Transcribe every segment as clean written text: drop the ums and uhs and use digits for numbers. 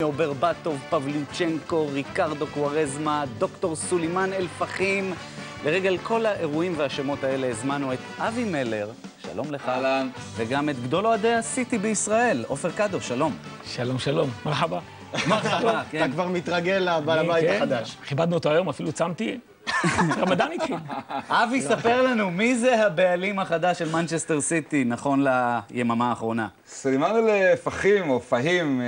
ברבטוב, פבליוצ'נקו, ריקרדו קוארזמה, דוקטור סולימן אל-פחים. לרגל כל האירועים והשמות האלה הזמנו את אבי מלר, שלום לך. אהלן. וגם את גדול אוהדי הסיטי בישראל, עופר קדו, שלום. שלום, שלום. מרחבה. מרחבה, כן. אתה כבר מתרגל לבעל הבית החדש. כיבדנו אותו היום, אפילו צמתי. רמדאן התחיל. אבי, ספר לנו, מי זה הבעלים החדש של מנצ'סטר סיטי, נכון ליממה האחרונה? סולימן אל-פחים, או פהים,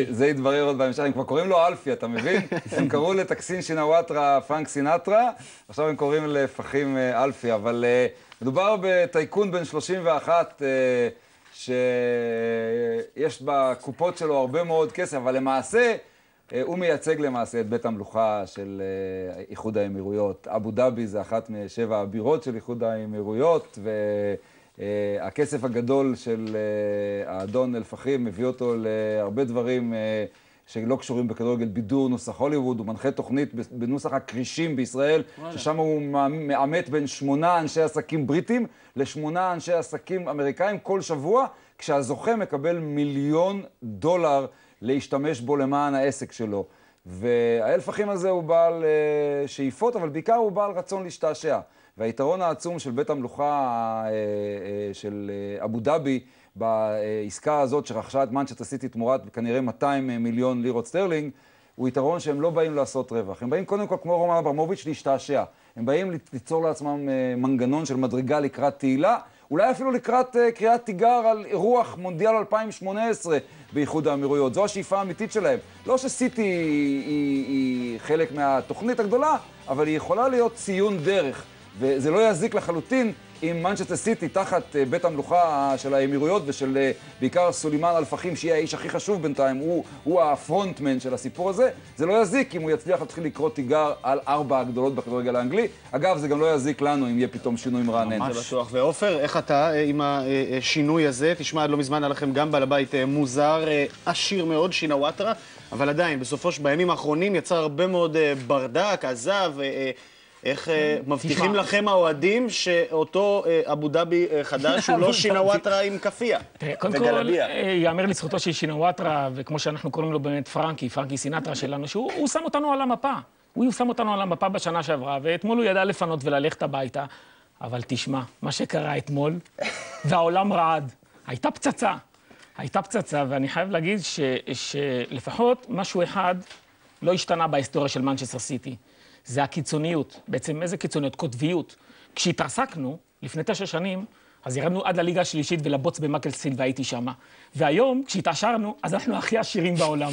זה יתברר עוד בהמשך, הם כבר קוראים לו אלפי, אתה מבין? הם קראו לטקסין שינוואטרה פרנק סינטרה, עכשיו הם קוראים לפחים אלפי, אבל מדובר בטייקון בן 31, שיש בקופות שלו הרבה מאוד כסף, אבל למעשה, הוא מייצג למעשה את בית המלוכה של איחוד האמירויות. אבו דאבי זה אחת משבע הבירות של איחוד האמירויות, והכסף הגדול של האדון אל-פחים מביא אותו להרבה דברים שלא קשורים בכדורגל, בידור, נוסח הוליווד, הוא מנחה תוכנית בנוסח הקרישים בישראל, ששם הוא מאמת בין 8 אנשי עסקים בריטים ל8 אנשי עסקים אמריקאים כל שבוע, כשהזוכה מקבל $1,000,000 להשתמש בו למען העסק שלו. והאל-פחים הזה הוא בעל שאיפות, אבל בעיקר הוא בעל רצון להשתעשע. והיתרון העצום של בית המלוכה של אבו דאבי, בעסקה הזאת שרכשה את מנצ'סטר סיטי תמורת כנראה 200 מיליון לירות סטרלינג, הוא יתרון שהם לא באים לעשות רווח. הם באים קודם כל, כמו רומן אברמוביץ', להשתעשע. הם באים ליצור לעצמם מנגנון של מדרגה לקראת תהילה, אולי אפילו לקראת קריאת תיגר על אירוח מונדיאל 2018 באיחוד האמירויות. זו השאיפה האמיתית שלהם. לא שסיטי היא חלק מהתוכנית הגדולה, אבל היא יכולה להיות ציון דרך. וזה לא יזיק לחלוטין אם מנצ'סטר סיטי תחת בית המלוכה של האמירויות ושל בעיקר סולימן אל-פחים, שהיא האיש הכי חשוב בינתיים, הוא הפרונטמן של הסיפור הזה. זה לא יזיק אם הוא יצליח להתחיל לקרוא תיגר על 4 הגדולות בכדורגל האנגלי. אגב, זה גם לא יזיק לנו אם יהיה פתאום שינוי מרענן. זה בטוח. ועופר, איך אתה עם השינוי הזה? תשמע, לא מזמן היה לכם גם בעל הבית מוזר, עשיר מאוד, שינוואטרה, אבל עדיין, בימים האחרונים יצר הרבה מאוד ברדק, עזב, איך מבטיחים לכם האוהדים שאותו אבו דאבי חדש הוא לא שינוואטרה עם כפיה וגלביה? קודם כל, יאמר לזכותו של שינוואטרה, וכמו שאנחנו קוראים לו באמת פרנקי סינטרה שלנו, שהוא שם אותנו על המפה. הוא שם אותנו על המפה בשנה שעברה, ואתמול הוא ידע לפנות וללכת הביתה. אבל תשמע, מה שקרה אתמול, והעולם רעד, הייתה פצצה, ואני חייב להגיד שלפחות משהו אחד לא השתנה בהיסטוריה של מנצ'סטר סיטי. זה הקיצוניות. בעצם איזה קיצוניות? קוטביות. כשהתרסקנו, לפני 9 שנים, אז ירדנו עד לליגה השלישית ולבוץ במקלסטיל והייתי שמה. והיום, כשהתעשרנו, אז אנחנו הכי עשירים בעולם.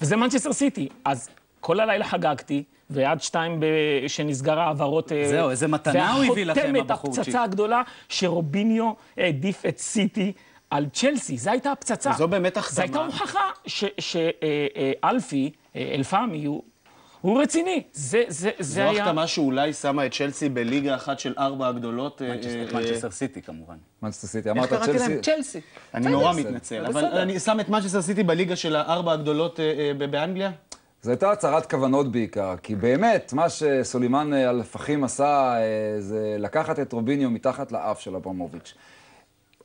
וזה מנצ'סטר סיטי. אז כל הלילה חגגתי, ועד 2 שנסגר העברות... זהו, איזה מתנה הוא הביא לכם, והחותמת הפצצה הגדולה שרוביניו העדיף את סיטי על צ'לסי. זו הייתה הפצצה. וזו באמת החתמה. זו הייתה הוכחה שאלפי, אל-פאמי, הוא רציני. זה זו היה... החתמה שאולי שמה את צ'לסי בליגה אחת של 4 הגדולות. מנצ'סטר סיטי כמובן. מנצ'סטר סיטי, איך אמרת קראתי להם? צ'לסי. אני נורא מתנצל, אבל אני שם את מנצ'סטר סיטי בליגה של 4 הגדולות באנגליה. זו הייתה הצהרת כוונות בעיקר, כי באמת, מה שסולימן אל-פחים עשה, זה לקחת את רוביניו מתחת לאף של אברמוביץ'.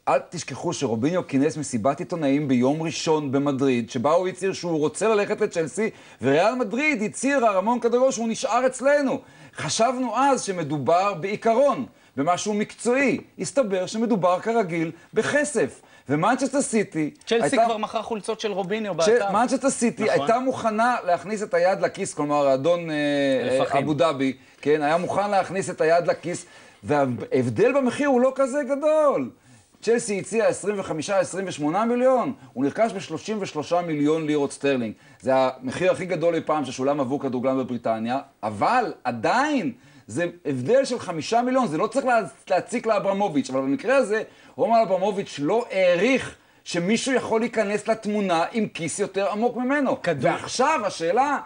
אל תשכחו שרוביניו כינס מסיבת עיתונאים ביום ראשון במדריד, שבה הוא הצהיר שהוא רוצה ללכת לצ'לסי, וריאל מדריד הצהירה רמון קדרו שהוא נשאר אצלנו. חשבנו אז שמדובר בעיקרון, במשהו מקצועי. הסתבר שמדובר כרגיל בכסף. ומנצ'סטר סיטי... צ'לסי כבר מכר חולצות של רוביניו באתר. מנצ'סטר סיטי הייתה מוכנה להכניס את היד לכיס, כלומר, האדון אבו דאבי, כן, היה מוכן להכניס את היד לכיס, וההבדל במחיר הוא לא כזה גדול. צ'לסי הציע 25-28 מיליון, הוא נרכש ב-33 מיליון לירות סטרלינג. זה המחיר הכי גדול אי פעם ששולם עבור כדורגלן בבריטניה, אבל עדיין זה הבדל של 5 מיליון, זה לא צריך להציק לאברמוביץ', אבל במקרה הזה, רומן אברמוביץ' לא העריך שמישהו יכול להיכנס לתמונה עם כיס יותר עמוק ממנו. ועכשיו השאלה,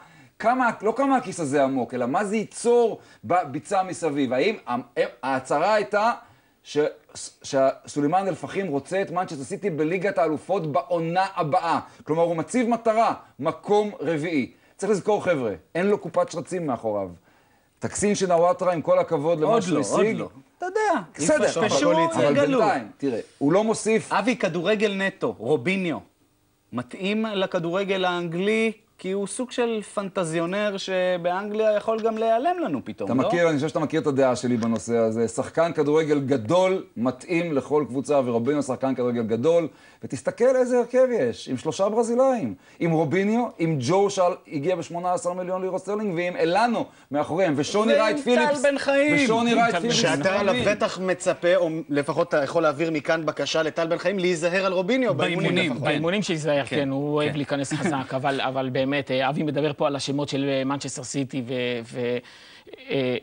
לא כמה הכיס הזה עמוק, אלא מה זה ייצור בביצה מסביב. האם ההצהרה הייתה שסולימן אל-פחים רוצה את מנצ'סטר סיטי בליגת האלופות בעונה הבאה. כלומר, הוא מציב מטרה, מקום רביעי. צריך לזכור, חבר'ה, אין לו קופת שרצים מאחוריו. טקסין שינוואטרה, עם כל הכבוד למה שהוא השיג. עוד לא. אתה יודע, בסדר, יפשפשו, אבל יגלו. בינתיים, תראה, הוא לא מוסיף... אבי, כדורגל נטו, רוביניו. מתאים לכדורגל האנגלי, כי הוא סוג של פנטזיונר שבאנגליה יכול גם להיעלם לנו פתאום, אתה לא? מכיר, אני חושב שאתה מכיר את הדעה שלי בנושא הזה. שחקן כדורגל גדול, מתאים לכל קבוצה, ורוביניו שחקן כדורגל גדול. ותסתכל איזה הרכב יש, עם 3 ברזילאים. עם רוביניו, עם ג'ו שהגיע ב-18 מיליון לירו סטרלינג, ועם אלנו מאחוריהם, ושוני רייט פיליפס. טל בן חיים. ושוני רייט פיליפס. שאתה לבטח מצפה, או לפחות אתה יכול להעביר מכאן בקשה לטל בן חיים, להיזהר על רוביניו. באימונים. באימונים שיזהר, כן, הוא אוהב להיכנס חזק, אבל באמת, אבי מדבר פה על השמות של מנצ'סטר סיטי,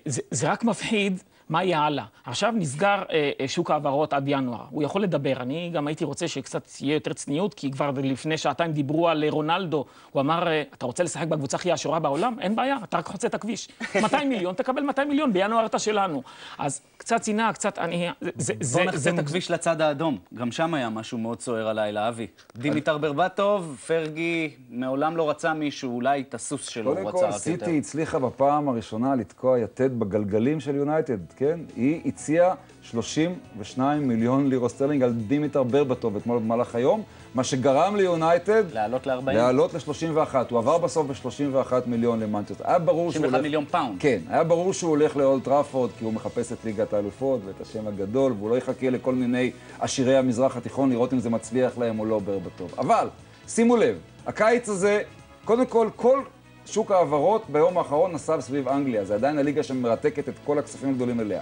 וזה רק מפחיד מה יהיה הלאה. עכשיו נסגר שוק העברות עד ינואר. הוא יכול לדבר. אני גם הייתי רוצה שקצת יהיה יותר צניעות, כי כבר לפני שעתיים דיברו על רונלדו. הוא אמר, אתה רוצה לשחק בקבוצה הכי עשירה בעולם? אין בעיה, אתה רק חוצה את הכביש. 200 מיליון, תקבל 200 מיליון, בינואר אתה שלנו. אז קצת צנעה, קצת... בוא נחזיר את הכביש לצד האדום. גם שם היה משהו מאוד סוער הלילה, אבי. דימיטר ברבטוב, פרגי מעולם לא רצה מישהו, אולי את הסוס שלו הוא רצה קודם כל, יותר. סיטי הצליחה בפעם הראשונה לתקוע יתד בגלגלים של יונייטד, כן? היא הציעה 32 מיליון לירו סטרלינג על דימיטר ברבטוב אתמול במהלך היום, מה שגרם ליונייטד לעלות ל-40. לעלות ל-31. הוא עבר בסוף ב-31 מיליון למנצ'סטר. היה ברור שהוא 31 מיליון פאונד. כן, היה ברור שהוא הולך לאולד טראפורד, כי הוא מחפש את ליגת האלופות ואת השם הגדול, והוא לא יחכה לכל מיני עשירי המזרח התיכון לראות אם זה מצליח להם או לא ברבטוב. אבל, שימו לב, הקיץ הזה, קודם כל שוק העברות ביום האחרון נסב סביב אנגליה. זה עדיין הליגה שמרתקת את כל הכספים הגדולים אליה.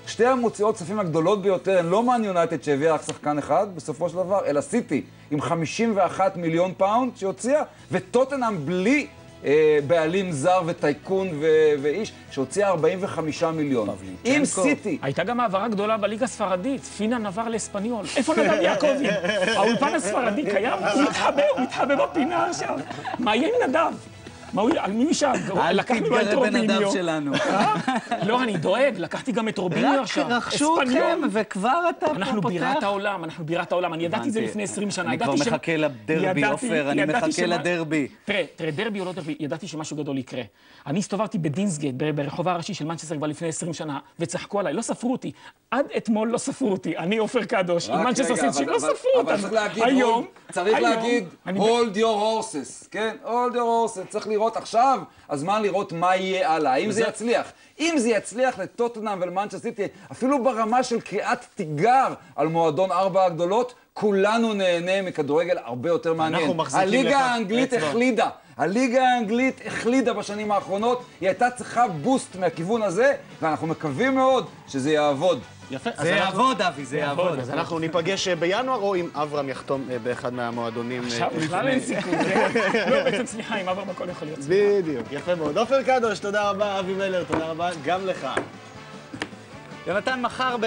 שתי המוציאות כספים הגדולות ביותר הן לא מן יונייטד שהביאה רק שחקן אחד בסופו של דבר, אלא סיטי עם 51 מיליון פאונד שהוציאה, וטוטנהאם בלי בעלים זר וטייקון ואיש שהוציאה 45 מיליון. עם סיטי... הייתה גם העברה גדולה בליגה הספרדית, פינן עבר לאספניול. איפה נדב יעקבי? האולפן הספרדי קיים? הוא מתחבא בפינה עכשיו. מה יהיה עם נדב? על מי נשאר? אל תתגרה בנדב שלנו. לא, אני דואג, לקחתי גם את רוביניו עכשיו. רק רכשו אתכם, וכבר אתה פה פותח. אנחנו בירת העולם, אני ידעתי את זה לפני 20 שנה. אני כבר מחכה לדרבי, עופר, אני מחכה לדרבי. תראה, דרבי או לא דרבי, ידעתי שמשהו גדול יקרה. אני הסתובבתי בדינסגייט, ברחוב הראשי של מנצ'סטר כבר לפני 20 שנה, וצחקו עליי, לא ספרו אותי. עד אתמול לא ספרו אותי. אני עופר קדוש, עם מנצ'סטר סיטי, לא ספרו אותנו. צריך להגיד, hold your horses, כן? hold your horses, צריך לראות עכשיו, הזמן לראות מה יהיה הלאה, האם זה יצליח. אם זה יצליח לטוטנהאם ולמנצ'סטר סיטי, אפילו ברמה של קריאת תיגר על מועדון 4 הגדולות, כולנו נהנה מכדורגל הרבה יותר מעניין. הליגה האנגלית החלידה בשנים האחרונות, היא הייתה צריכה בוסט מהכיוון הזה, ואנחנו מקווים מאוד שזה יעבוד. יפה, זה יעבוד, אבי, זה יעבוד. אז אנחנו ניפגש בינואר, או אם אברהם יחתום באחד מהמועדונים. עכשיו בכלל אין סיכוי. לא, בעצם סליחה, אם אברהם הכל יכול להיות. בדיוק, יפה מאוד. עופר קדוש, תודה רבה, אבי מלר, תודה רבה גם לך. יונתן, מחר